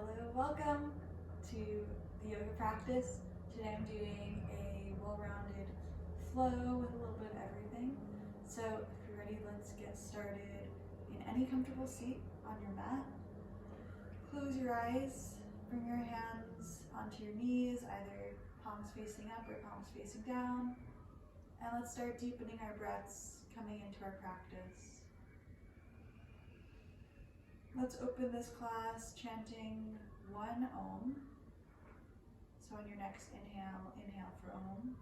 Hello, welcome to the yoga practice. Today I'm doing a well-rounded flow with a little bit of everything. So if you're ready, let's get started in any comfortable seat on your mat. Close your eyes, bring your hands onto your knees, either palms facing up or palms facing down. And let's start deepening our breaths coming into our practice. Let's open this class chanting one Om. So on your next inhale, inhale for Om.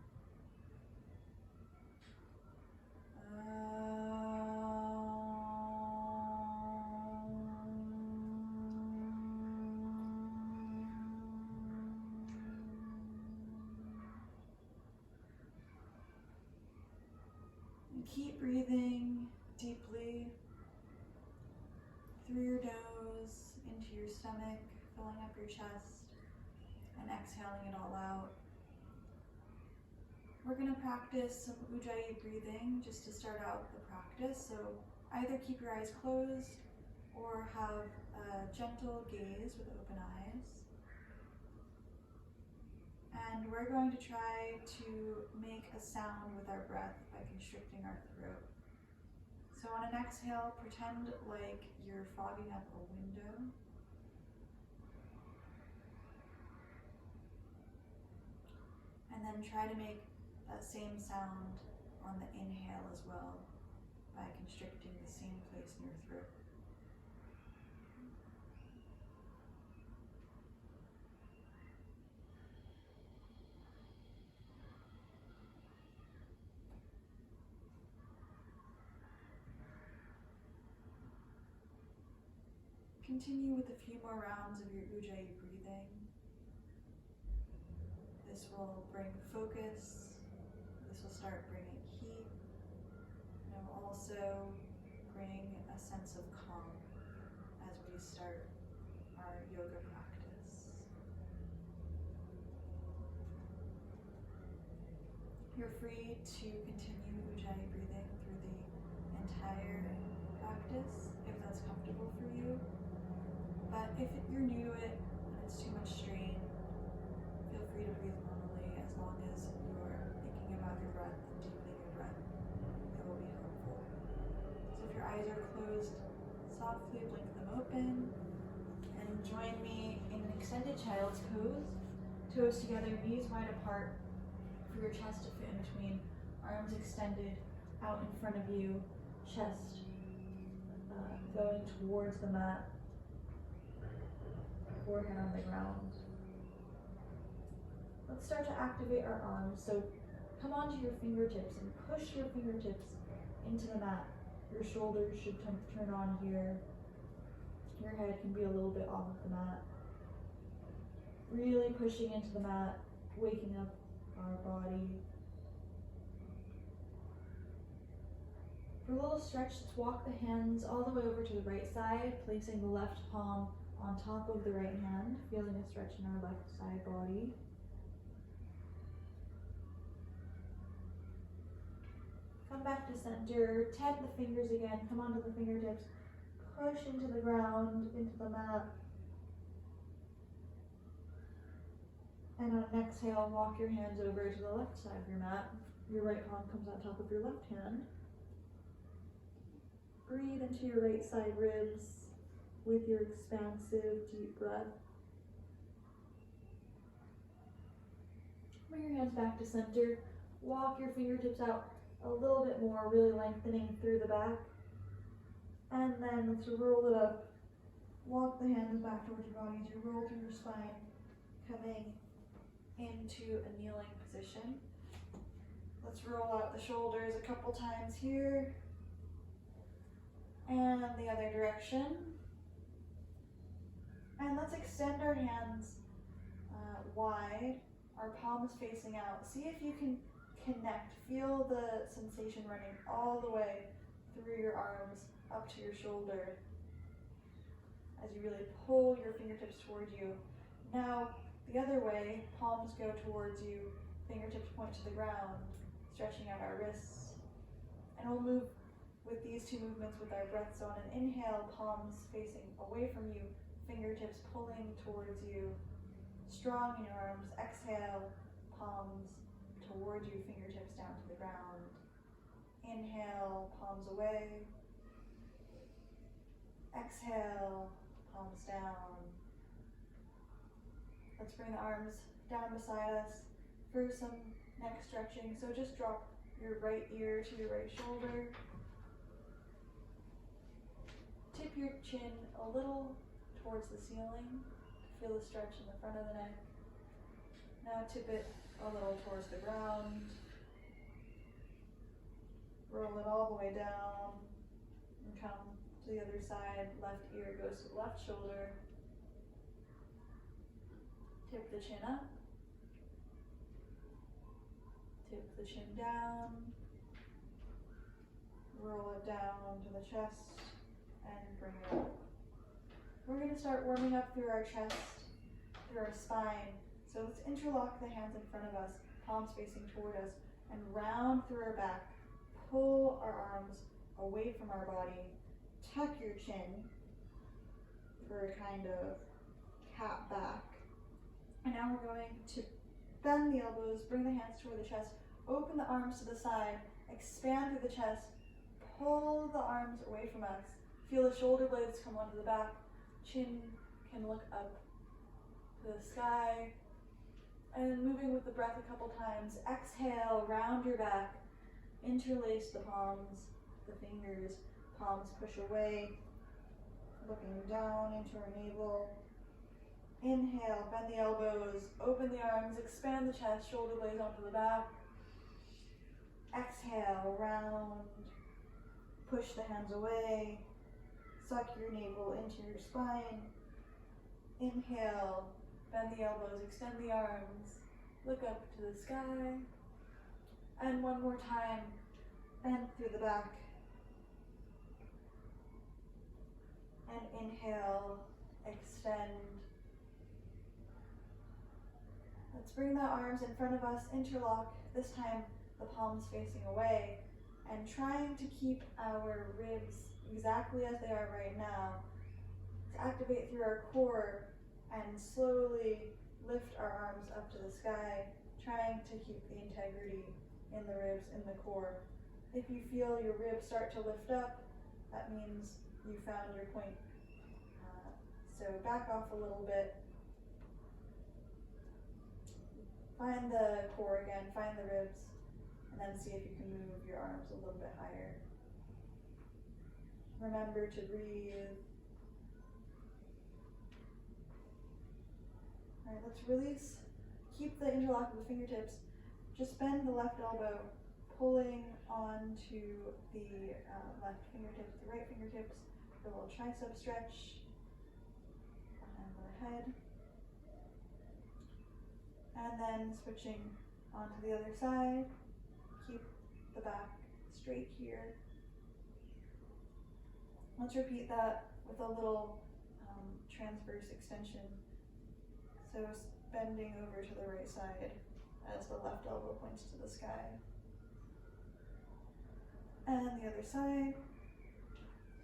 And keep breathing deeply through your nose, into your stomach, filling up your chest, and exhaling it all out. We're going to practice some Ujjayi breathing just to start out the practice. So either keep your eyes closed or have a gentle gaze with open eyes. And we're going to try to make a sound with our breath by constricting our throat. So on an exhale, pretend like you're fogging up a window. And then try to make that same sound on the inhale as well by constricting the same place in your throat. Continue with a few more rounds of your Ujjayi breathing. This will bring focus. This will start bringing heat. And it will also bring a sense of calm as we start our yoga practice. You're free to continue Ujjayi breathing through the entire practice if that's comfortable for you. But if you're new to it and it's too much strain, feel free to breathe normally as long as you're thinking about your breath and deepening your breath. It will be helpful. So if your eyes are closed, softly blink them open and join me in an extended child's pose. Toes together, knees wide apart for your chest to fit in between, arms extended out in front of you, chest going towards the mat. Forehead on the ground. Let's start to activate our arms. So come onto your fingertips and push your fingertips into the mat. Your shoulders should turn on here. Your head can be a little bit off of the mat. Really pushing into the mat, waking up our body. For a little stretch, let's walk the hands all the way over to the right side, placing the left palm on top of the right hand, feeling a stretch in our left side body. Come back to center, tap the fingers again, come onto the fingertips, push into the ground, into the mat. And on an exhale, walk your hands over to the left side of your mat. Your right palm comes on top of your left hand. Breathe into your right side ribs with your expansive, deep breath. Bring your hands back to center. Walk your fingertips out a little bit more, really lengthening through the back. And then let's roll it up. Walk the hands back towards your body as you roll through your spine, coming into a kneeling position. Let's roll out the shoulders a couple times here. And the other direction. And let's extend our hands wide, our palms facing out. See if you can connect. Feel the sensation running all the way through your arms up to your shoulder as you really pull your fingertips towards you. Now, the other way, palms go towards you, fingertips point to the ground, stretching out our wrists. And we'll move with these two movements with our breath. So on an inhale, palms facing away from you, fingertips pulling towards you. Strong in your arms. Exhale, palms towards you, fingertips down to the ground. Inhale, palms away. Exhale, palms down. Let's bring the arms down beside us for some neck stretching. So just drop your right ear to your right shoulder. Tip your chin a little towards the ceiling. Feel the stretch in the front of the neck. Now tip it a little towards the ground. Roll it all the way down and come to the other side. Left ear goes to the left shoulder. Tip the chin up. Tip the chin down. Roll it down to the chest and bring it up. We're going to start warming up through our chest, through our spine. So let's interlock the hands in front of us, palms facing toward us, and round through our back. Pull our arms away from our body. Tuck your chin for a kind of cat back. And now we're going to bend the elbows, bring the hands toward the chest, open the arms to the side, expand through the chest, pull the arms away from us. Feel the shoulder blades come onto the back. Chin can look up to the sky. And moving with the breath a couple times. Exhale, round your back. Interlace the palms, the fingers. Palms push away. Looking down into our navel. Inhale, bend the elbows, open the arms, expand the chest, shoulder blades onto the back. Exhale, round. Push the hands away. Suck your navel into your spine. Inhale, bend the elbows, extend the arms, look up to the sky. And one more time, bend through the back. And inhale, extend. Let's bring the arms in front of us, interlock, this time the palms facing away, and trying to keep our ribs exactly as they are right now. To activate through our core and slowly lift our arms up to the sky, trying to keep the integrity in the ribs, in the core. If you feel your ribs start to lift up, that means you found your point. So back off a little bit. Find the core again, find the ribs, and then see if you can move your arms a little bit higher. Remember to breathe. All right, let's release. Keep the interlock of the fingertips. Just bend the left elbow, pulling onto the left fingertips, the right fingertips, the little tricep stretch behind our head. And then switching onto the other side. Keep the back straight here. Let's repeat that with a little transverse extension. So bending over to the right side as the left elbow points to the sky. And the other side,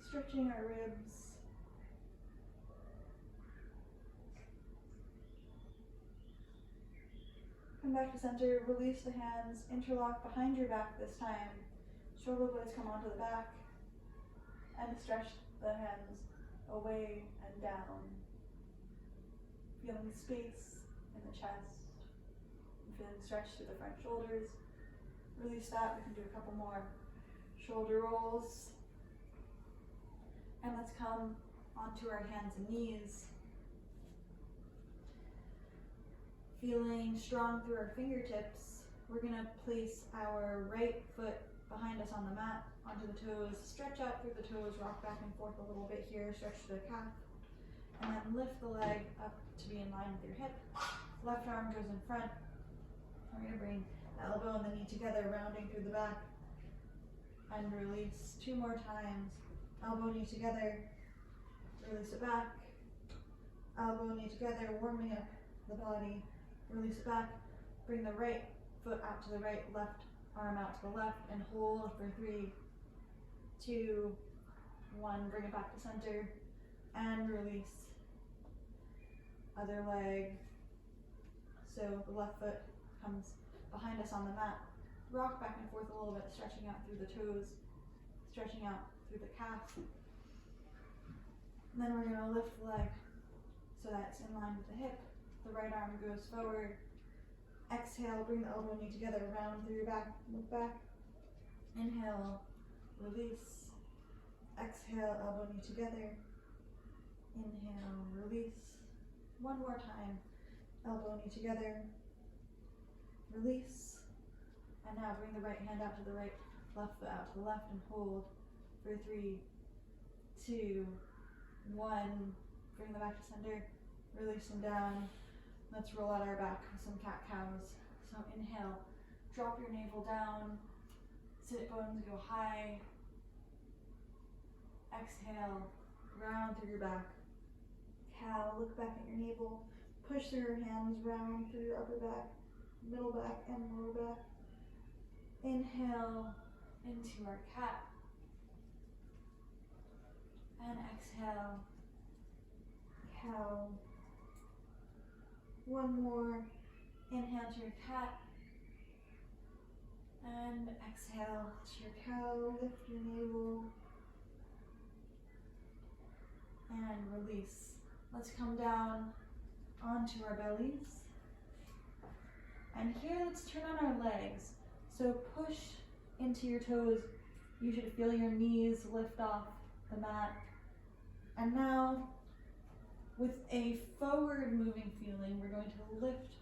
stretching our ribs. Come back to center, release the hands, interlock behind your back this time. Shoulder blades come onto the back, and stretch the hands away and down. Feeling space in the chest, and feeling stretch through the front shoulders. Release that, we can do a couple more shoulder rolls. And let's come onto our hands and knees. Feeling strong through our fingertips, we're gonna place our right foot behind us on the mat, onto the toes, stretch out through the toes, rock back and forth a little bit here, stretch the calf, and then lift the leg up to be in line with your hip. Left arm goes in front. We're gonna bring the elbow and the knee together, rounding through the back, and release 2 more times. Elbow, knee together, release it back. Elbow, knee together, warming up the body, release it back. Bring the right foot out to the right, left arm out to the left, and hold for 3, 2, 1. Bring it back to center and release. Other leg. So the left foot comes behind us on the mat. Rock back and forth a little bit, stretching out through the toes, stretching out through the calf. And then we're going to lift the leg so that it's in line with the hip. The right arm goes forward. Exhale, bring the elbow and knee together, round through your back, look back. Inhale, release. Exhale, elbow knee together. Inhale, release. One more time. Elbow knee together. Release. And now bring the right hand out to the right, left foot out to the left, and hold for 3, 2, 1. Bring the back to center. Release them down. Let's roll out our back with some cat-cows. So inhale, drop your navel down. Sit bones go high. Exhale, round through your back. Cow, look back at your navel. Push through your hands, round through your upper back, middle back, and lower back. Inhale into our cat. And exhale, cow. One more. Inhale to your cat. And exhale to your cow. Lift your navel. And release. Let's come down onto our bellies. And here, let's turn on our legs. So push into your toes. You should feel your knees lift off the mat. And now, with a forward moving feeling, we're going to lift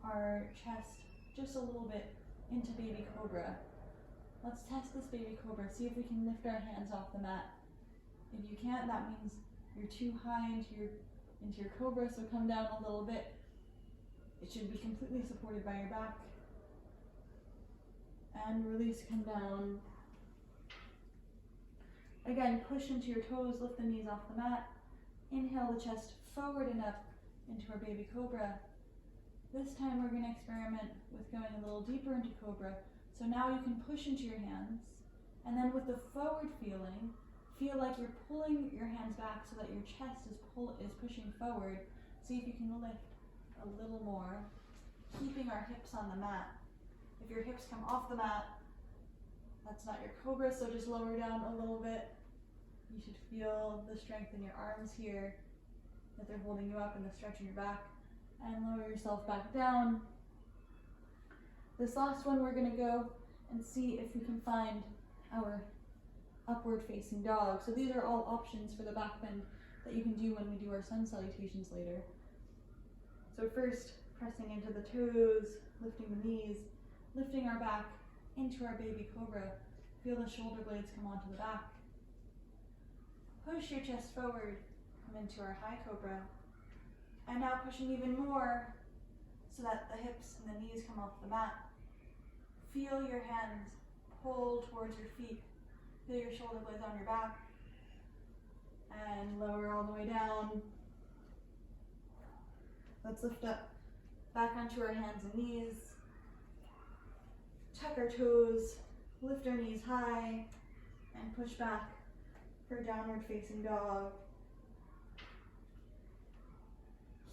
our chest just a little bit into baby cobra. Let's test this baby cobra. See if we can lift our hands off the mat. If you can't, that means you're too high into your cobra, so come down a little bit. It should be completely supported by your back. And release, come down. Again, push into your toes, lift the knees off the mat. Inhale the chest forward and up into our baby cobra. This time we're going to experiment with going a little deeper into cobra. So now you can push into your hands, and then with the forward feeling, feel like you're pulling your hands back so that your chest is pushing forward. See if you can lift a little more, keeping our hips on the mat. If your hips come off the mat, that's not your cobra, so just lower down a little bit. You should feel the strength in your arms here, that they're holding you up, and the stretch in your back. And lower yourself back down. This last one, we're going to go and see if we can find our upward facing dog. So these are all options for the back bend that you can do when we do our sun salutations later. So first, pressing into the toes, lifting the knees, lifting our back into our baby cobra. Feel the shoulder blades come onto the back. Push your chest forward, come into our high cobra. And now pushing even more so that the hips and the knees come off the mat. Feel your hands pull towards your feet. Feel your shoulder blades on your back. And lower all the way down. Let's lift up back onto our hands and knees. Tuck our toes, lift our knees high, and push back for downward facing dog.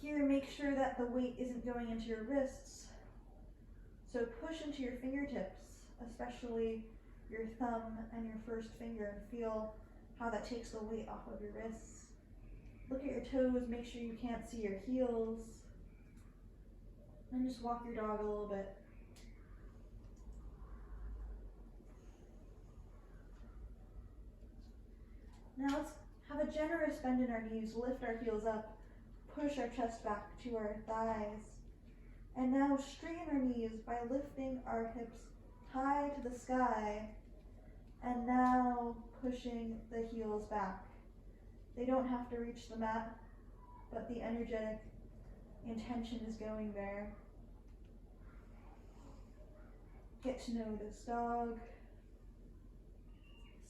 Here, make sure that the weight isn't going into your wrists. So push into your fingertips, especially your thumb and your first finger, and feel how that takes the weight off of your wrists. Look at your toes, make sure you can't see your heels. And just walk your dog a little bit. Now let's have a generous bend in our knees, lift our heels up, push our chest back to our thighs. And now straighten our knees by lifting our hips high to the sky. And now pushing the heels back. They don't have to reach the mat, but the energetic intention is going there. Get to know this dog.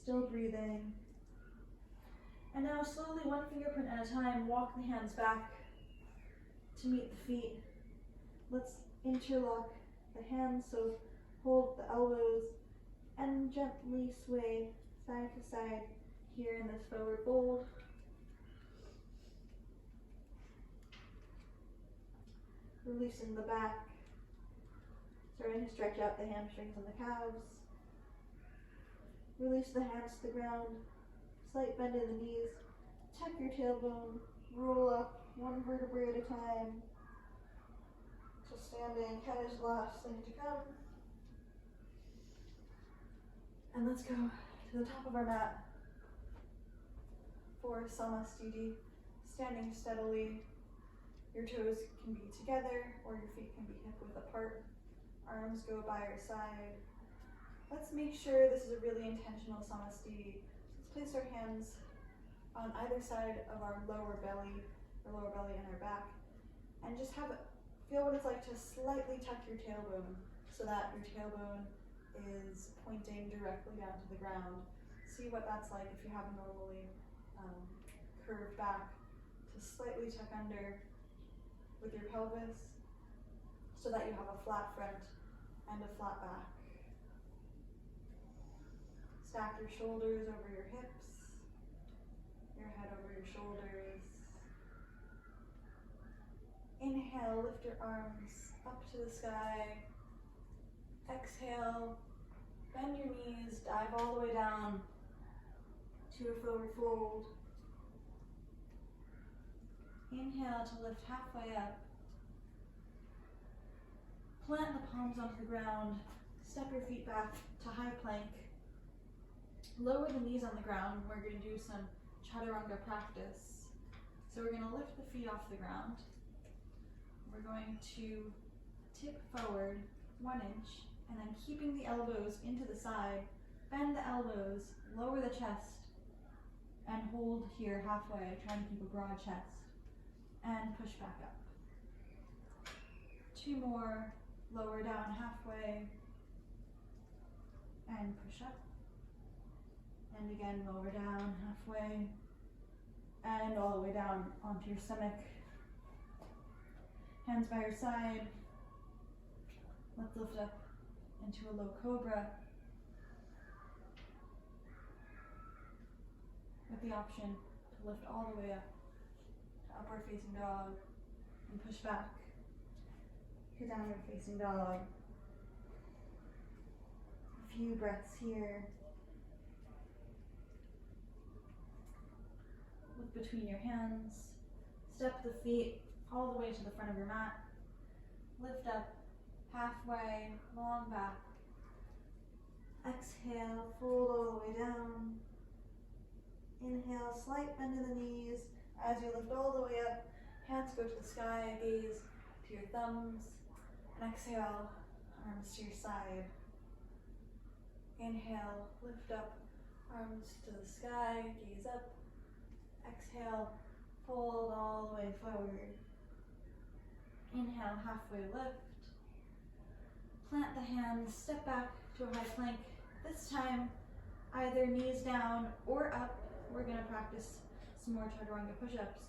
Still breathing. And now slowly, one fingerprint at a time, walk the hands back to meet the feet. Let's interlock the hands, so hold the elbows and gently sway side to side here in this forward fold. Releasing the back. Starting to stretch out the hamstrings and the calves. Release the hands to the ground. Slight bend in the knees. Tuck your tailbone. Roll up one vertebrae at a time. So standing cat is the last thing to come. And let's go to the top of our mat for Samastiti. Standing steadily. Your toes can be together or your feet can be hip width apart. Arms go by your side. Let's make sure this is a really intentional Samastiti. Let's place our hands on either side of our lower belly and our back, and just feel what it's like to slightly tuck your tailbone so that your tailbone is pointing directly down to the ground. See what that's like if you have a normally curved back, to slightly tuck under with your pelvis so that you have a flat front and a flat back. Stack your shoulders over your hips, your head over your shoulders. Inhale, lift your arms up to the sky. Exhale, bend your knees, dive all the way down to a forward fold. Inhale to lift halfway up. Plant the palms onto the ground. Step your feet back to high plank. Lower the knees on the ground. We're going to do some chaturanga practice. So we're going to lift the feet off the ground. We're going to tip forward 1 inch, and then keeping the elbows into the side, bend the elbows, lower the chest, and hold here halfway, trying to keep a broad chest, and push back up. 2 more, lower down halfway, and push up. And again, lower down halfway, and all the way down onto your stomach. Hands by your side. Let's lift up into a low cobra, with the option to lift all the way up to upward facing dog and push back to downward facing dog. A few breaths here. Look between your hands. Step the feet all the way to the front of your mat. Lift up halfway, long back. Exhale, fold all the way down. Inhale, slight bend in the knees. As you lift all the way up, hands go to the sky, gaze to your thumbs. And exhale, arms to your side. Inhale, lift up, arms to the sky, gaze up. Exhale, fold all the way forward. Inhale, halfway lift. Plant the hands, step back to a high plank. This time, either knees down or up. We're going to practice some more chaturanga push-ups.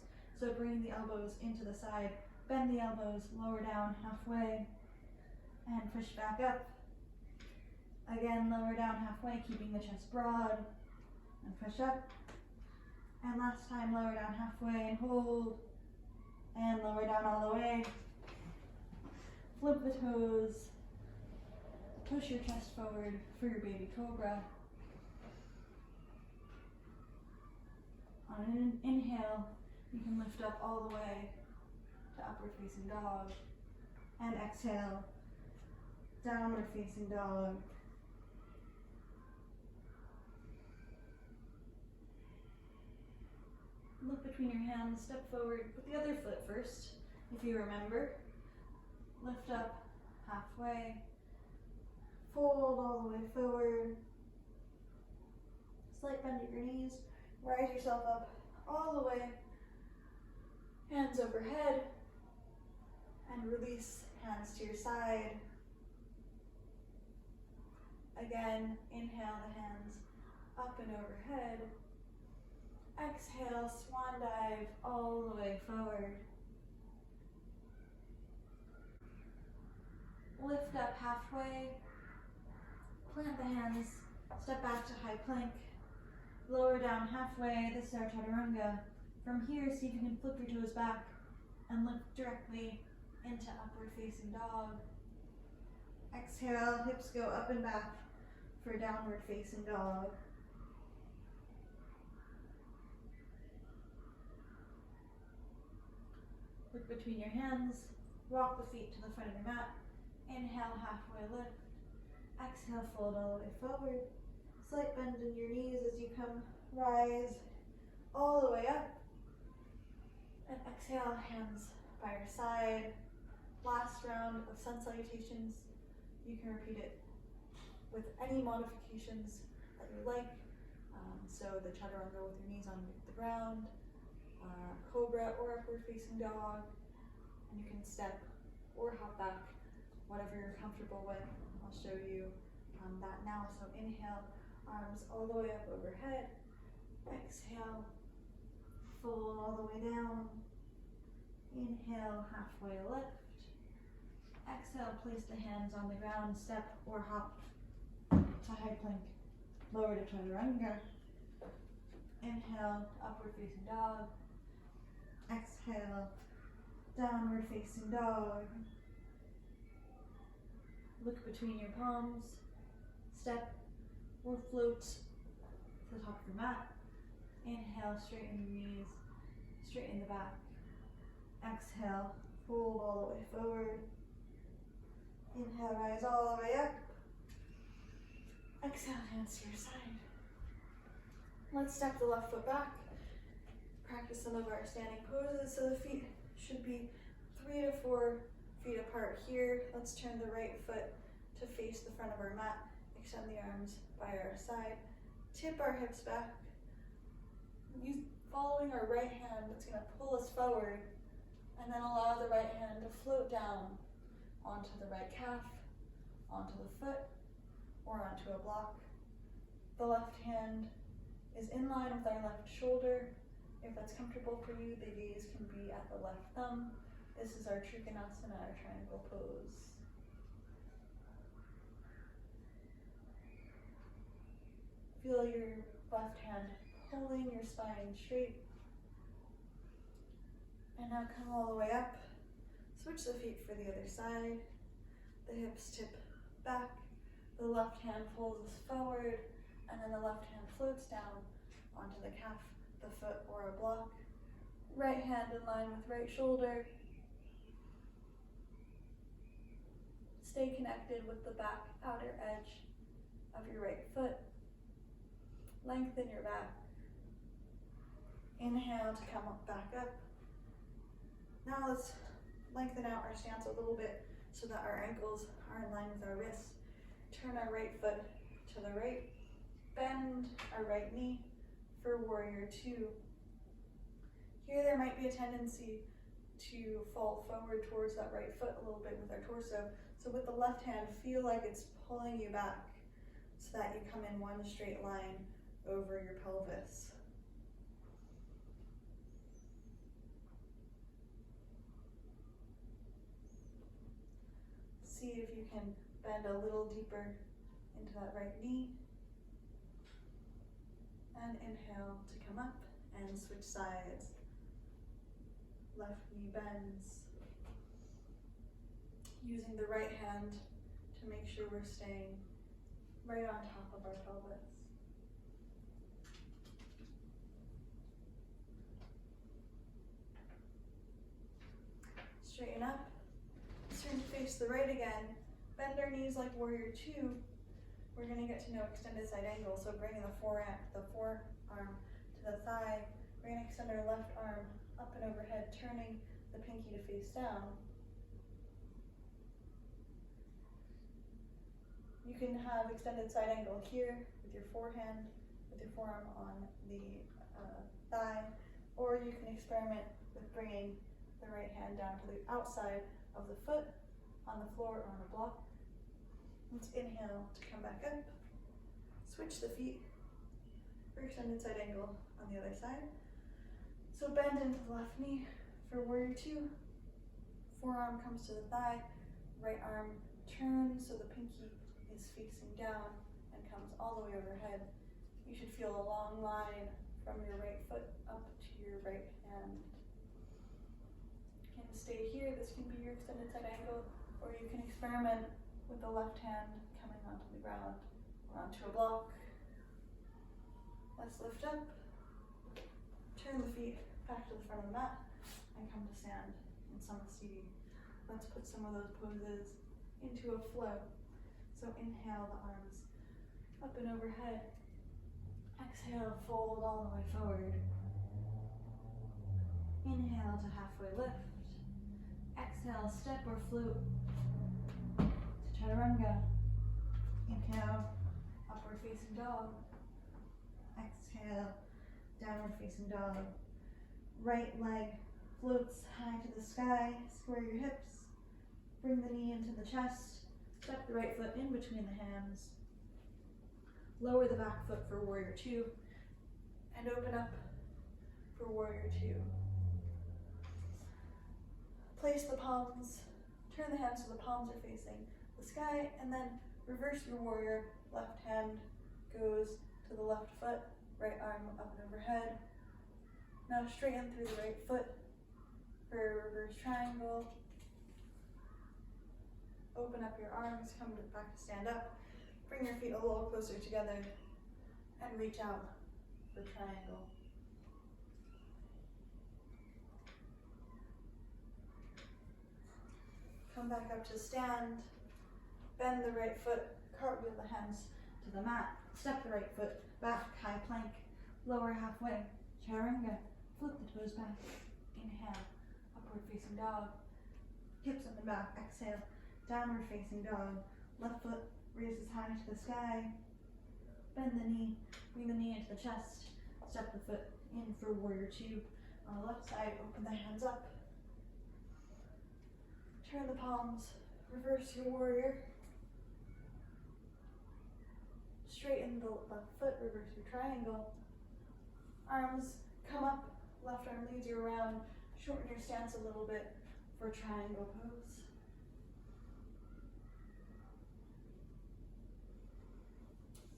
So bring the elbows into the side, bend the elbows, lower down halfway, and push back up. Again, lower down halfway, keeping the chest broad, and push up. And last time, lower down halfway and hold, and lower down all the way. Flip the toes, push your chest forward for your baby cobra. On an inhale, you can lift up all the way to upward facing dog. And exhale, downward facing dog. Look between your hands, step forward with the other foot first, if you remember. Lift up halfway, fold all the way forward. Slight bend at your knees, rise yourself up all the way. Hands overhead, and release hands to your side. Again, inhale the hands up and overhead. Exhale, swan dive all the way forward. Lift up halfway, plant the hands, step back to high plank, lower down halfway. This is our chaturanga. From here, see if you can flip your toes back and look directly into upward facing dog. Exhale, hips go up and back for downward facing dog. Look between your hands, walk the feet to the front of your mat. Inhale, halfway lift. Exhale, fold all the way forward. Slight bend in your knees as you come, rise all the way up. And exhale, hands by your side. Last round of sun salutations. You can repeat it with any modifications that you like. So the chaturanga with your knees on the ground, cobra or upward facing dog, and you can step or hop back, whatever you're comfortable with. I'll show you that now. So inhale, arms all the way up overhead. Exhale, fold all the way down. Inhale, halfway lift. Exhale, place the hands on the ground, step or hop to high plank, lower to chaturanga. Inhale, upward facing dog. Exhale, downward facing dog. Look between your palms, step or float to the top of the mat. Inhale, straighten your knees, straighten the back. Exhale, fold all the way forward. Inhale, rise all the way up. Exhale, hands to your side. Let's step the left foot back. Practice some of our standing poses so the feet should be 3 to 4 feet apart here. Let's turn the right foot to face the front of our mat. Extend the arms by our side. Tip our hips back. Following our right hand, it's going to pull us forward, and then allow the right hand to float down onto the right calf, onto the foot, or onto a block. The left hand is in line with our left shoulder. If that's comfortable for you, the gaze can be at the left thumb. This is our Trikonasana, our triangle pose. Feel your left hand pulling your spine straight. And now come all the way up. Switch the feet for the other side. The hips tip back. The left hand pulls us forward, and then the left hand floats down onto the calf, the foot, or a block. Right hand in line with right shoulder. Stay connected with the back outer edge of your right foot. Lengthen your back. Inhale to come up, back up. Now let's lengthen out our stance a little bit so that our ankles are in line with our wrists. Turn our right foot to the right. Bend our right knee for warrior 2. Here there might be a tendency to fall forward towards that right foot a little bit with our torso. So with the left hand, feel like it's pulling you back so that you come in one straight line over your pelvis. See if you can bend a little deeper into that right knee. And inhale to come up and switch sides. Left knee bends. Using the right hand to make sure we're staying right on top of our pelvis. Straighten up. Turn to face the right again. Bend our knees like warrior 2. We're going to get to know extended side angle, so bringing the forearm to the thigh. We're going to extend our left arm up and overhead, turning the pinky to face down. You can have extended side angle here with your forehand, with your forearm on the thigh, or you can experiment with bringing the right hand down to the outside of the foot, on the floor or on a block. Let's inhale to come back up. Switch the feet for extended side angle on the other side. So bend into the left knee for warrior 2. Forearm comes to the thigh. Right arm turns so the pinky is facing down and comes all the way overhead. You should feel a long line from your right foot up to your right hand. You can stay here, this can be your extended side angle, or you can experiment with the left hand coming onto the ground or onto a block. Let's lift up, turn the feet back to the front of the mat, and come to stand in summit seating. Let's put some of those poses into a flow. So inhale the arms up and overhead. Exhale, fold all the way forward. Inhale to halfway lift. Exhale, step or float to chaturanga. Inhale, upward facing dog. Exhale, downward facing dog. Right leg floats high to the sky. Square your hips. Bring the knee into the chest. Step the right foot in between the hands. Lower the back foot for warrior two. And open up for warrior two. Place the palms, turn the hands so the palms are facing the sky, and then reverse your warrior. Left hand goes to the left foot, right arm up and overhead. Now straighten through the right foot for a reverse triangle. Open up your arms, come back to stand up. Bring your feet a little closer together and reach out for triangle. Come back up to stand. Bend the right foot, cartwheel the hands to the mat. Step the right foot back, high plank. Lower halfway, chaturanga. Flip the toes back. Inhale, upward facing dog. Hips up and back. Exhale, downward facing dog. Left foot raises high to the sky. Bend the knee, bring the knee into the chest. Step the foot in for warrior two. On the left side, open the hands up. Turn the palms, reverse your warrior. Straighten the left foot, reverse your triangle. Arms come up, left arm leads you around. Shorten your stance a little bit for triangle pose.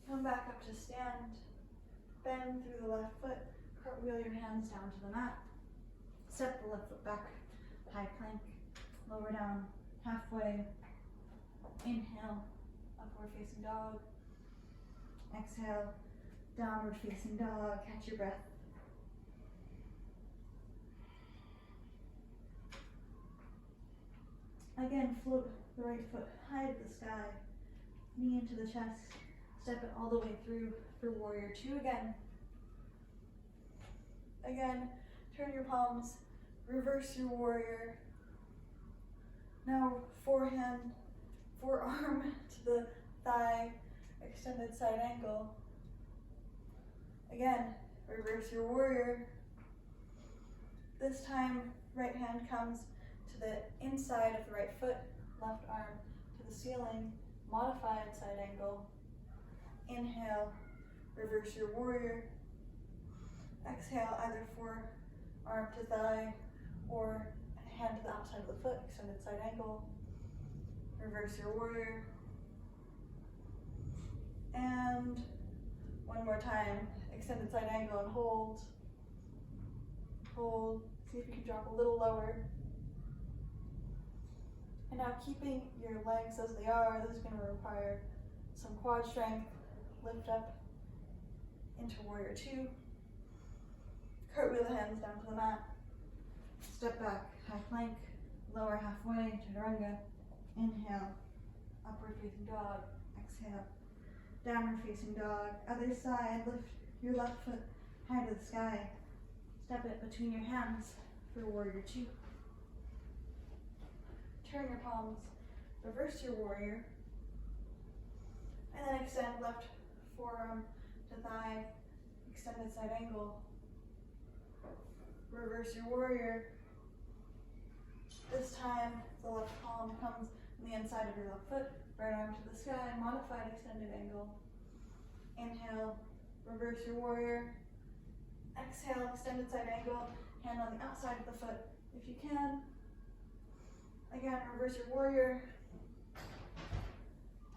Come back up to stand. Bend through the left foot, cartwheel your hands down to the mat. Step the left foot back, high plank. Lower down, halfway. Inhale, upward facing dog. Exhale, downward facing dog. Catch your breath. Again, float the right foot high to the sky. Knee into the chest. Step it all the way through for warrior two again. Again, turn your palms, reverse your warrior. Now forearm to the thigh, extended side angle. Again, reverse your warrior. This time, right hand comes to the inside of the right foot, left arm to the ceiling, modified side angle. Inhale, reverse your warrior. Exhale, either forearm to thigh or hand to the outside of the foot, extended side angle. Reverse your warrior. And one more time, extended side angle and hold. Hold, see if you can drop a little lower. And now keeping your legs as they are, this is going to require some quad strength. Lift up into warrior two. Cartwheel the hands down to the mat. Step back, high plank, lower halfway, chaturanga. Inhale, upward facing dog. Exhale, downward facing dog. Other side, lift your left foot high to the sky. Step it between your hands for warrior two. Turn your palms, reverse your warrior. And then extend left forearm to thigh, extended side angle. Reverse your warrior. This time, the left palm comes on the inside of your left foot, right arm to the sky, modified extended angle. Inhale, reverse your warrior. Exhale, extended side angle, hand on the outside of the foot if you can. Again, reverse your warrior.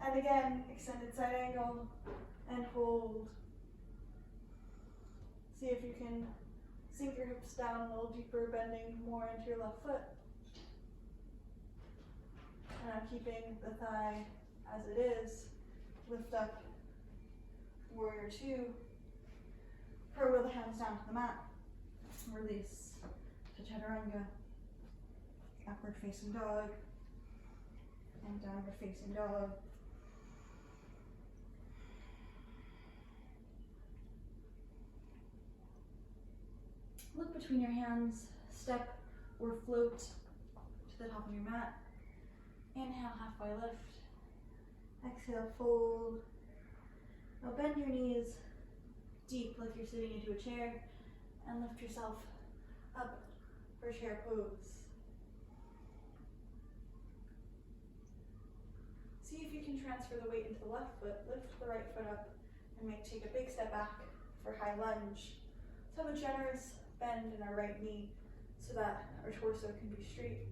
And again, extended side angle and hold. See if you can sink your hips down a little deeper, bending more into your left foot. Now keeping the thigh as it is, lift up warrior two, curl the hands down to the mat, release to chaturanga, upward facing dog, and downward facing dog. Look between your hands, step or float to the top of your mat. Inhale, halfway lift. Exhale, fold. Now bend your knees deep like you're sitting into a chair and lift yourself up for chair pose. See if you can transfer the weight into the left foot, lift the right foot up, and take a big step back for high lunge. Let's have a generous bend in our right knee so that our torso can be straight.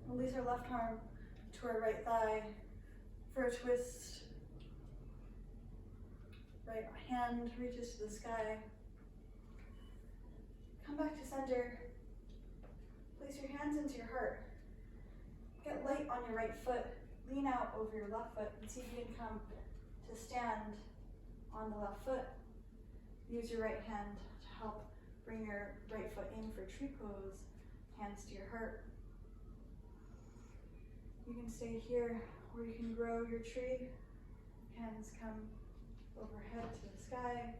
Release our left arm to our right thigh for a twist. Right hand reaches to the sky. Come back to center. Place your hands into your heart. Get light on your right foot. Lean out over your left foot and see if you can come to stand on the left foot. Use your right hand to help bring your right foot in for tree pose. Hands to your heart. You can stay here or you can grow your tree. Hands come overhead to the sky.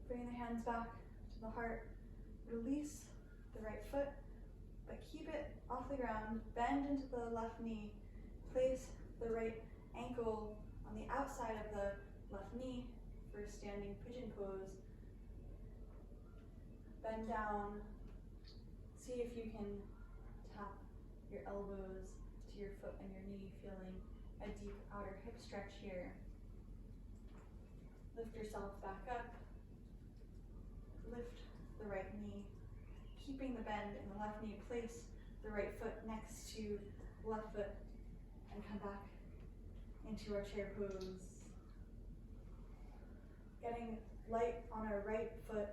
Bring the hands back to the heart. Release the right foot, but keep it off the ground. Bend into the left knee. Place the right ankle on the outside of the left knee for standing pigeon pose. Bend down. See if you can tap your elbows to your foot and your knee, feeling a deep outer hip stretch here. Lift yourself back up. Lift the right knee. Keeping the bend in the left knee, place the right foot next to the left foot and come back into our chair pose. Getting light on our right foot,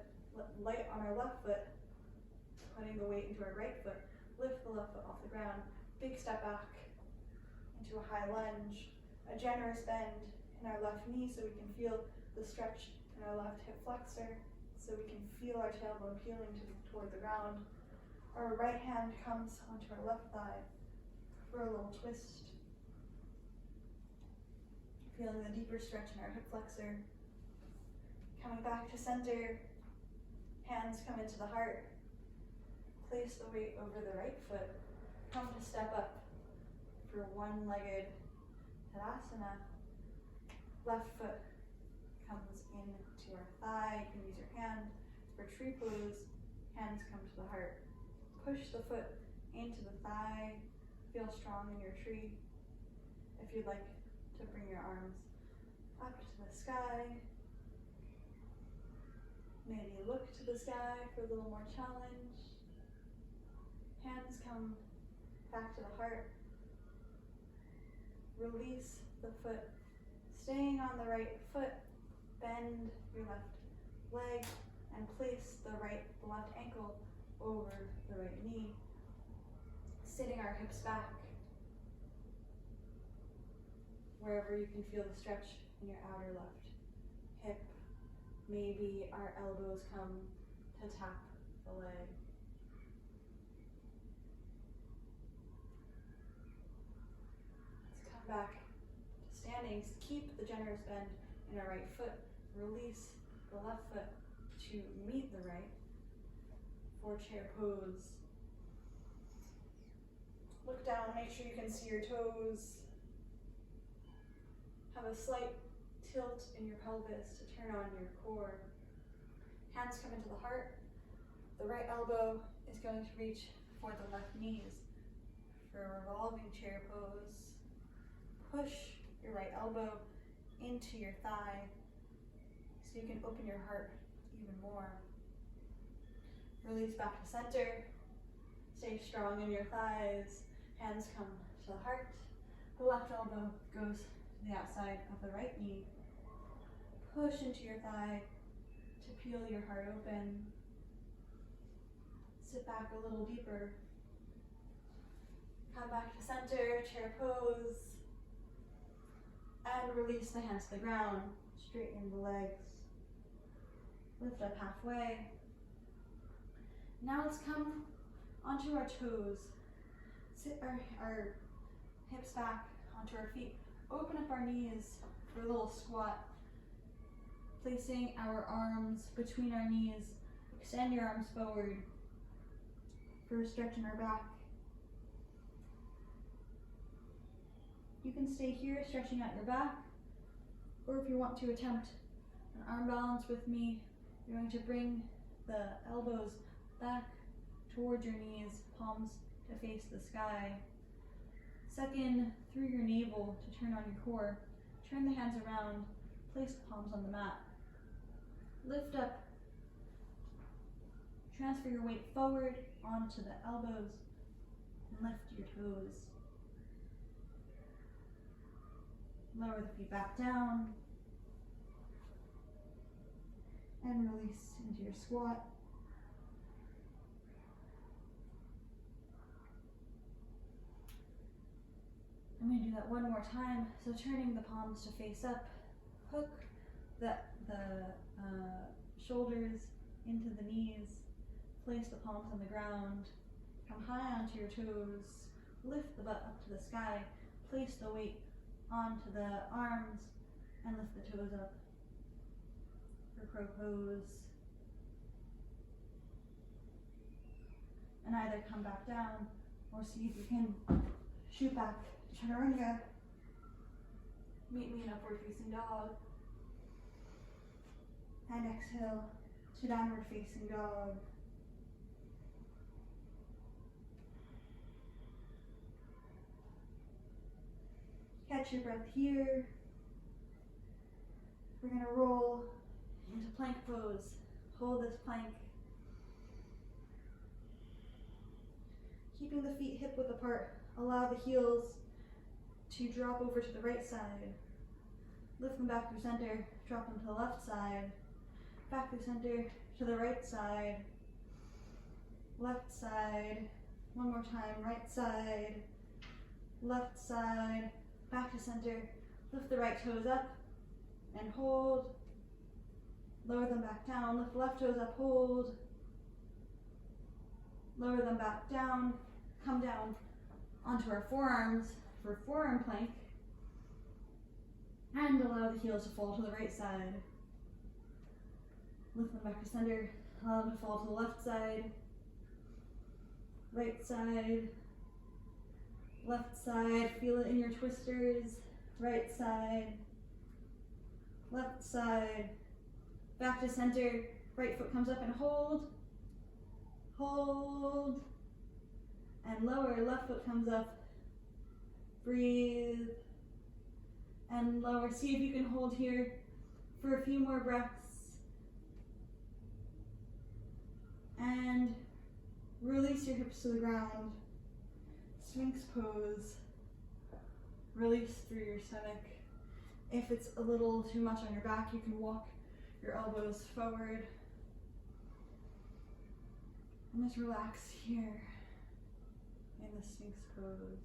light on our left foot, putting the weight into our right foot. Lift the left foot off the ground. Big step back into a high lunge. A generous bend in our left knee so we can feel the stretch in our left hip flexor, so we can feel our tailbone peeling toward the ground. Our right hand comes onto our left thigh for a little twist. Feeling the deeper stretch in our hip flexor. Coming back to center. Hands come into the heart. Place the weight over the right foot. Come to step up for one-legged Tadasana. Left foot comes into our thigh. You can use your hand for tree pose. Hands come to the heart. Push the foot into the thigh. Feel strong in your tree. If you'd like to bring your arms up to the sky. Maybe look to the sky for a little more challenge. Hands come back to the heart. Release the foot. Staying on the right foot, bend your left leg and place the left ankle over the right knee. Sitting our hips back. Wherever you can feel the stretch in your outer left hip. Maybe our elbows come to tap the leg. Let's come back to standing. Keep the generous bend in our right foot. Release the left foot to meet the right for chair pose. Look down, make sure you can see your toes. Have a slight tilt in your pelvis to turn on your core. Hands come into the heart. The right elbow is going to reach for the left knees for a revolving chair pose. Push your right elbow into your thigh so you can open your heart even more. Release back to center. Stay strong in your thighs. Hands come to the heart. The left elbow goes to the outside of the right knee. Push into your thigh to peel your heart open. Sit back a little deeper. Come back to center, chair pose. And release the hands to the ground. Straighten the legs. Lift up halfway. Now let's come onto our toes. Sit our hips back onto our feet. Open up our knees for a little squat. Placing our arms between our knees. Extend your arms forward for a stretch in our back. You can stay here stretching out your back, or if you want to attempt an arm balance with me, you're going to bring the elbows back towards your knees, palms to face the sky. Suck in through your navel to turn on your core. Turn the hands around, place the palms on the mat. Lift up, transfer your weight forward onto the elbows, and lift your toes. Lower the feet back down, and release into your squat. I'm going to do that one more time. So turning the palms to face up, hook the shoulders into the knees, place the palms on the ground, come high onto your toes, lift the butt up to the sky, place the weight onto the arms, and lift the toes up for crow pose. And either come back down or see if you can shoot back to chaturanga. Meet me in upward facing dog. And exhale to downward facing dog. Catch your breath here. We're going to roll into plank pose. Hold this plank. Keeping the feet hip width apart, allow the heels to drop over to the right side. Lift them back through center, drop them to the left side. Back through center to the right side. Left side. One more time, right side. Left side. Back to center. Lift the right toes up and hold. Lower them back down. Lift the left toes up, hold. Lower them back down. Come down onto our forearms for forearm plank. And allow the heels to fall to the right side. Lift them back to center. Allow them to fall to the left side. Right side. Left side. Feel it in your twisters. Right side. Left side. Back to center. Right foot comes up and hold. Hold. And lower. Left foot comes up. Breathe. And lower. See if you can hold here for a few more breaths. And release your hips to the ground. Sphinx pose. Release through your stomach. If it's a little too much on your back, you can walk your elbows forward. And just relax here in the Sphinx pose.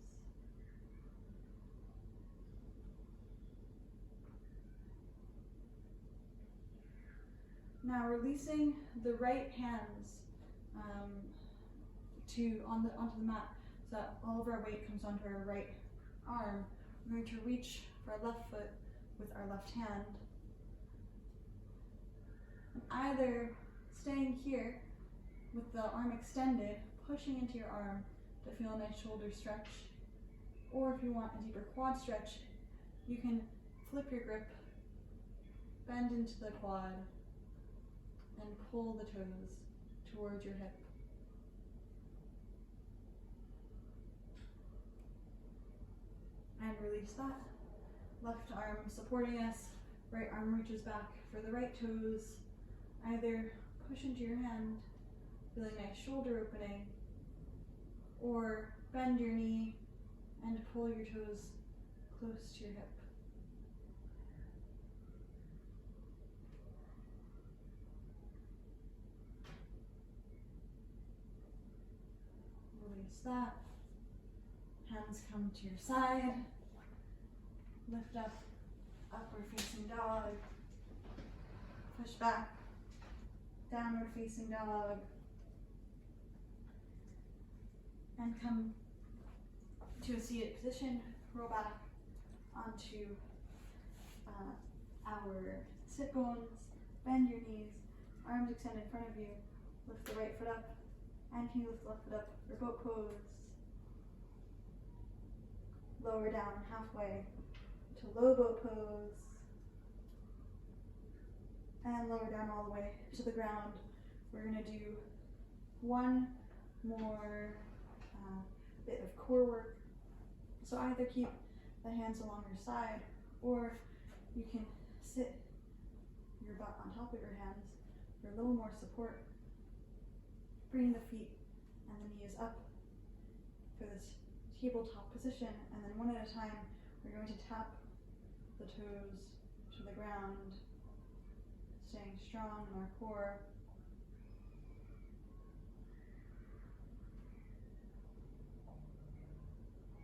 Now releasing the right hands onto the mat so that all of our weight comes onto our right arm. We're going to reach for our left foot with our left hand. And either staying here with the arm extended, pushing into your arm to feel a nice shoulder stretch, or if you want a deeper quad stretch, you can flip your grip, bend into the quad, and pull the toes towards your hip. And release that. Left arm supporting us, right arm reaches back for the right toes. Either push into your hand, feeling nice shoulder opening, or bend your knee and pull your toes close to your hip. Release that. Hands come to your side. Lift up, upward facing dog. Push back, downward facing dog. And come to a seated position. Roll back onto our sit bones. Bend your knees, arms extended in front of you. Lift the right foot up, and can you lift the left foot up for boat pose. Lower down halfway to low boat pose. And lower down all the way to the ground. We're going to do one more bit of core work. So either keep the hands along your side, or you can sit your butt on top of your hands for a little more support. Bring the feet and the knees up for this tabletop position, and then one at a time we're going to tap the toes to the ground, staying strong in our core.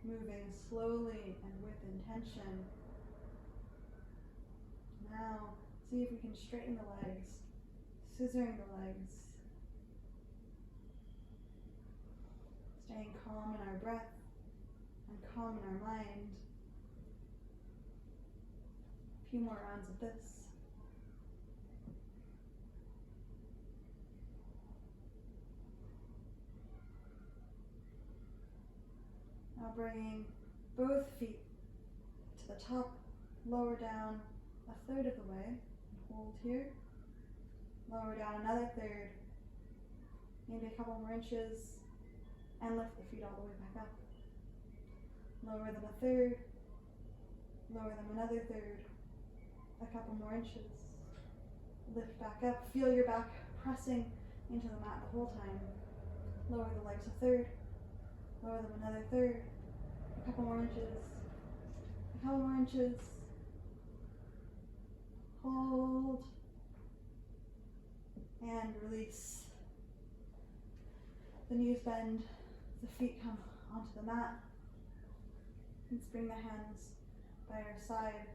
Moving slowly and with intention. Now, see if we can straighten the legs, scissoring the legs. Staying calm in our breath and calm in our mind. A few more rounds of this. Now bringing both feet to the top, lower down a third of the way, and hold here. Lower down another third, maybe a couple more inches, and lift the feet all the way back up. Lower them a third, lower them another third, a couple more inches. Lift back up, feel your back pressing into the mat the whole time. Lower the legs a third, lower them another third, a couple more inches, a couple more inches. Hold, and release. The knees bend, the feet come onto the mat. Let's bring the hands by our side.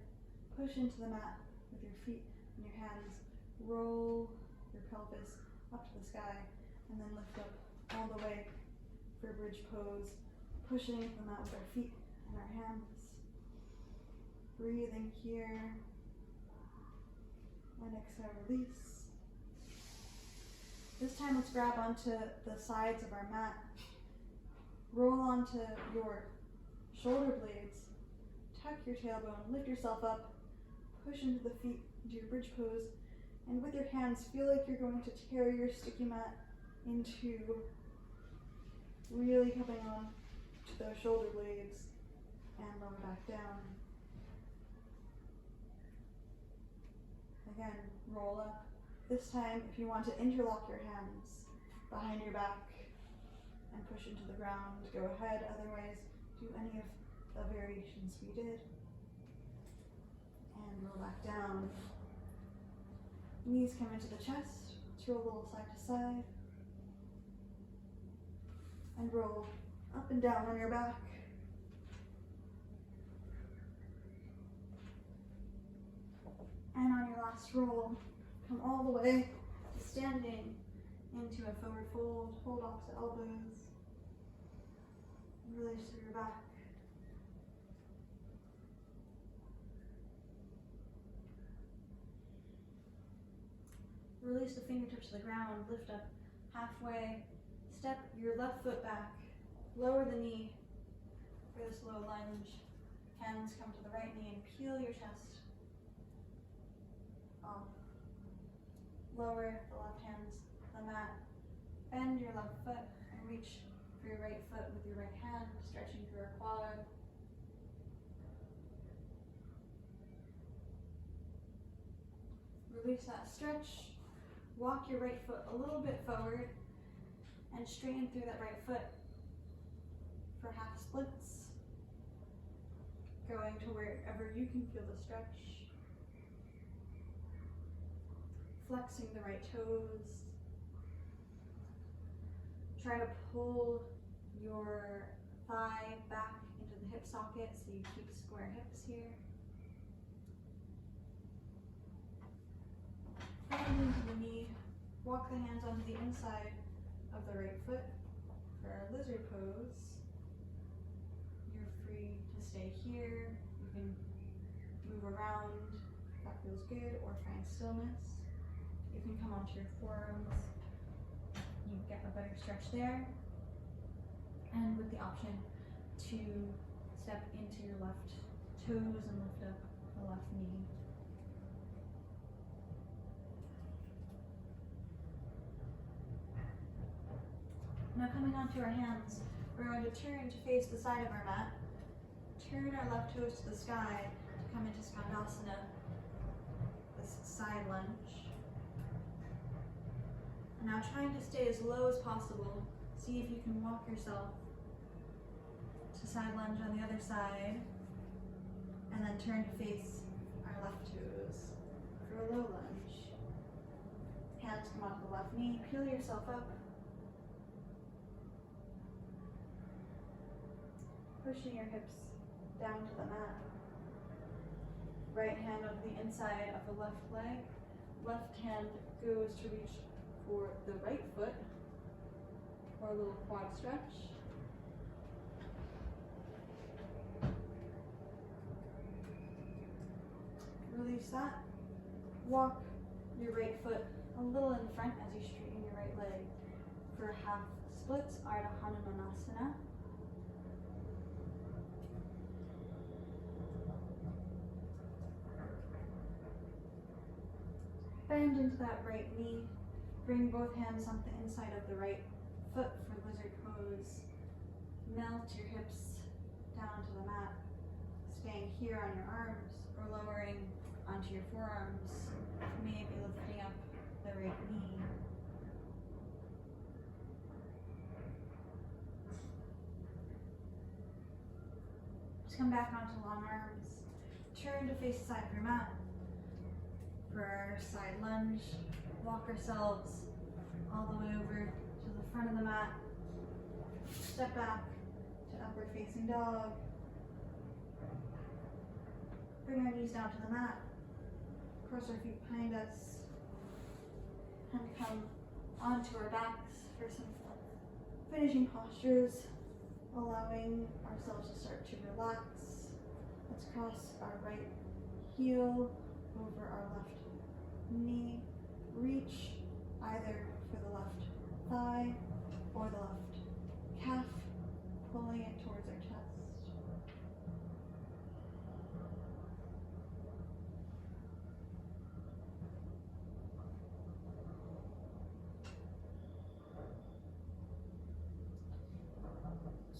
Push into the mat with your feet and your hands. Roll your pelvis up to the sky, and then lift up all the way for bridge pose. Pushing into the mat with our feet and our hands. Breathing here. And exhale, release. This time let's grab onto the sides of our mat. Roll onto your shoulder blades. Tuck your tailbone, lift yourself up, push into the feet, into your bridge pose, and with your hands, feel like you're going to carry your sticky mat into really coming on to those shoulder blades and lower back down. Again, roll up. This time, if you want to interlock your hands behind your back and push into the ground, go ahead. Otherwise, do any of the variations we did. And roll back down. Knees come into the chest. Let's roll a little side to side. And roll up and down on your back. And on your last roll, come all the way standing into a forward fold. Hold opposite elbows. Release through your back. Release the fingertips to the ground. Lift up halfway. Step your left foot back. Lower the knee for this low lunge. Hands come to the right knee and peel your chest off. Lower the left hands to the mat. Bend your left foot and reach for your right foot with your right hand, stretching through your quad. Release that stretch. Walk your right foot a little bit forward and straighten through that right foot for half splits, going to wherever you can feel the stretch. Flexing the right toes. Try to pull your thigh back into the hip socket so you keep square hips here. Bend into the knee. Walk the hands onto the inside of the right foot for our lizard pose. You're free to stay here. You can move around if that feels good, or find stillness. You can come onto your forearms. You get a better stretch there. And with the option to step into your left toes and lift up the left knee. Now coming onto our hands, we're going to turn to face the side of our mat. Turn our left toes to the sky to come into Skandasana, this side lunge. And now trying to stay as low as possible, see if you can walk yourself to side lunge on the other side, and then turn to face our left toes for a low lunge. Hands come onto the left knee, peel yourself up. Pushing your hips down to the mat. Right hand onto the inside of the left leg. Left hand goes to reach for the right foot for a little quad stretch. Release that. Walk your right foot a little in front as you straighten your right leg for half splits, Ardha Hanumanasana. Bend into that right knee. Bring both hands onto the inside of the right foot for lizard pose. Melt your hips down to the mat, staying here on your arms or lowering onto your forearms, maybe lifting up the right knee. Just come back onto long arms. Turn to face the side of your mat. For our side lunge, walk ourselves all the way over to the front of the mat. Step back to upward facing dog. Bring our knees down to the mat. Cross our feet behind us. And come onto our backs for some finishing postures, allowing ourselves to start to relax. Let's cross our right heel over our left knee. Reach either for the left thigh or the left calf, pulling it towards our chest.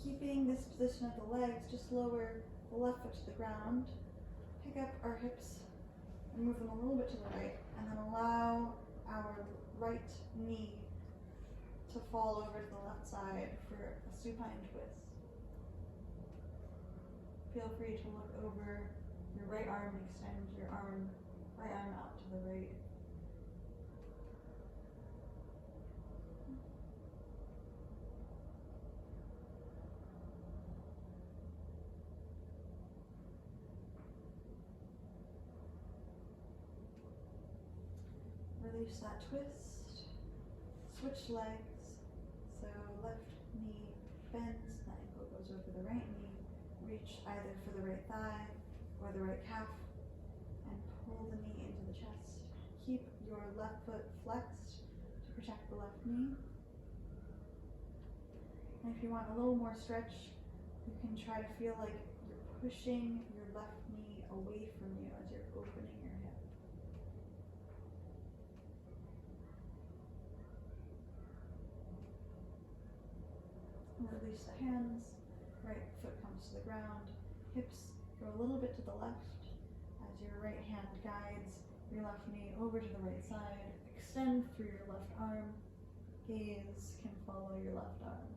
Keeping this position of the legs, just lower the left foot to the ground. Pick up our hips and move them a little bit to the right, and then allow our right knee to fall over to the left side for a supine twist. Feel free to look over your right arm and extend your right arm out to the right. Release that twist. Switch legs. So left knee bends, the ankle goes over the right knee. Reach either for the right thigh or the right calf and pull the knee into the chest. Keep your left foot flexed to protect the left knee. And if you want a little more stretch, you can try to feel like you're pushing your left knee away from you as you're opening your hip. Release the hands, right foot comes to the ground, hips go a little bit to the left as your right hand guides your left knee over to the right side. Extend through your left arm, gaze can follow your left arm.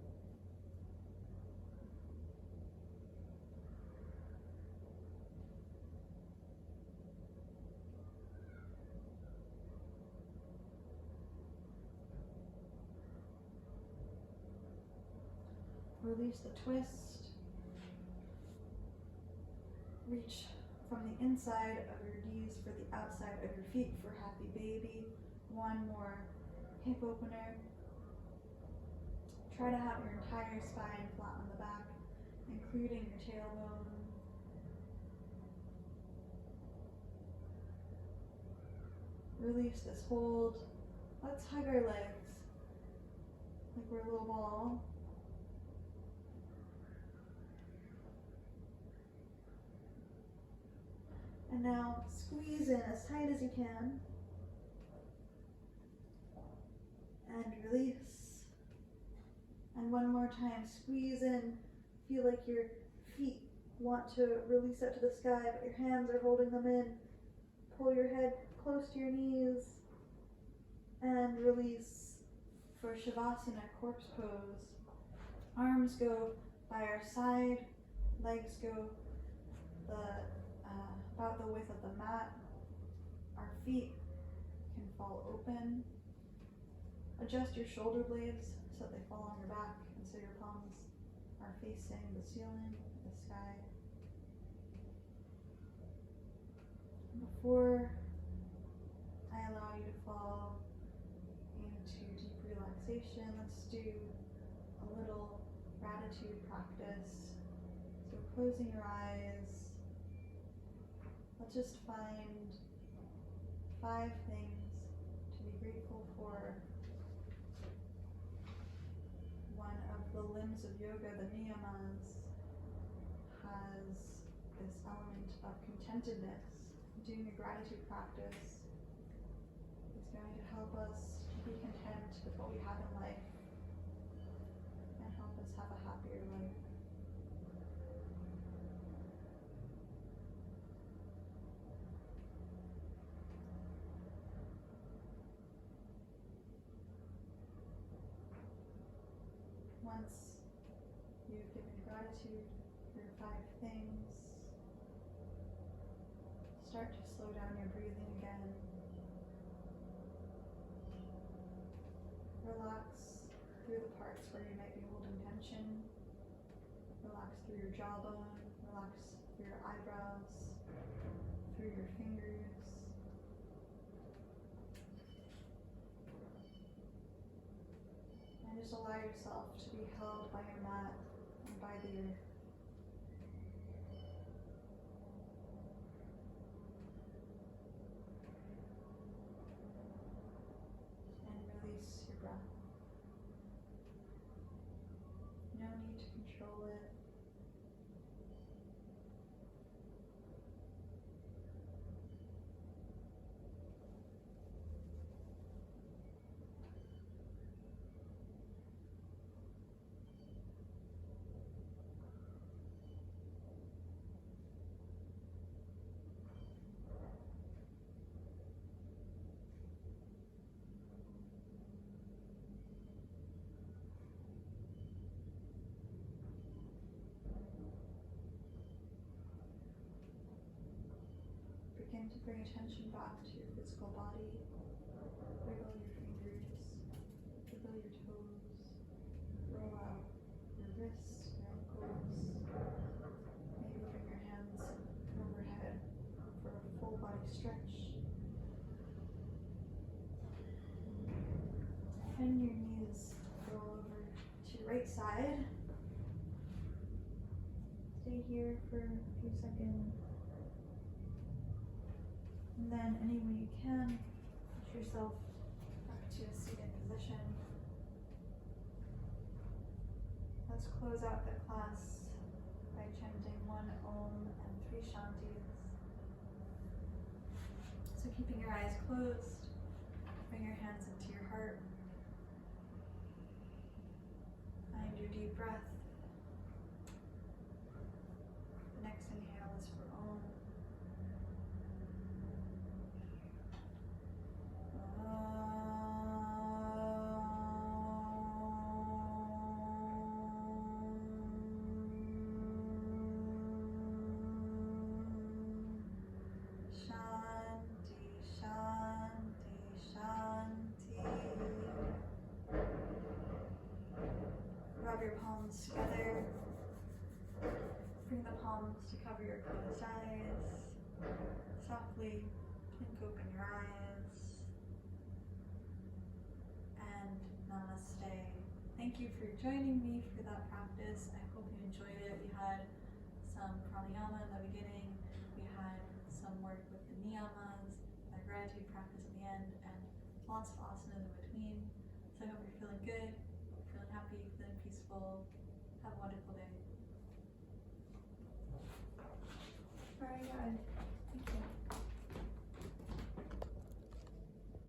Release the twist. Reach from the inside of your knees for the outside of your feet for happy baby. One more hip opener. Try to have your entire spine flat on the back, including your tailbone. Release this hold. Let's hug our legs like we're a little ball. And now squeeze in as tight as you can. And release. And one more time, squeeze in. Feel like your feet want to release out to the sky, but your hands are holding them in. Pull your head close to your knees. And release for Shavasana, corpse pose. Arms go by our side, legs go about the width of the mat. Our feet can fall open. Adjust your shoulder blades so that they fall on your back and so your palms are facing the ceiling, the sky. Before I allow you to fall into deep relaxation, let's do a little gratitude practice. So closing your eyes, let's just find 5 things to be grateful for. One of the limbs of yoga, the niyamas, has this element of contentedness. Doing a gratitude practice is going to help us be content with what we have in life and help us have a happier life. Once you've given gratitude for your 5 things, start to slow down your breathing again. Relax through the parts where you might be holding tension. Relax through your jawbone. Relax through your eyebrows, through your fingers. And just allow yourself to be held by your mat and by the earth. And release your breath. No need to control it. Begin to bring attention back to your physical body. Wiggle your fingers, wiggle your toes, roll out your wrists, your ankles. Maybe bring your hands overhead for a full body stretch. And your knees roll over to your right side. Stay here for a few seconds. And then any way you can, push yourself back to a seated position. Let's close out the class by chanting 1 Om and 3 Shantis. So keeping your eyes closed, bring your hands into your heart. Find your deep breath. The next inhale is for Om. Shanti, Shanti, Shanti. rub your palms together. Bring the palms to cover your closed eyes. Softly blink open your eyes. And namaste. Thank you for joining me for that practice. I hope you enjoyed it. We had some pranayama in the beginning. We had some work with the niyamas, the gratitude practice at the end, and lots of asanas in between. So I hope you're feeling good, feeling happy, feeling peaceful. Have a wonderful day.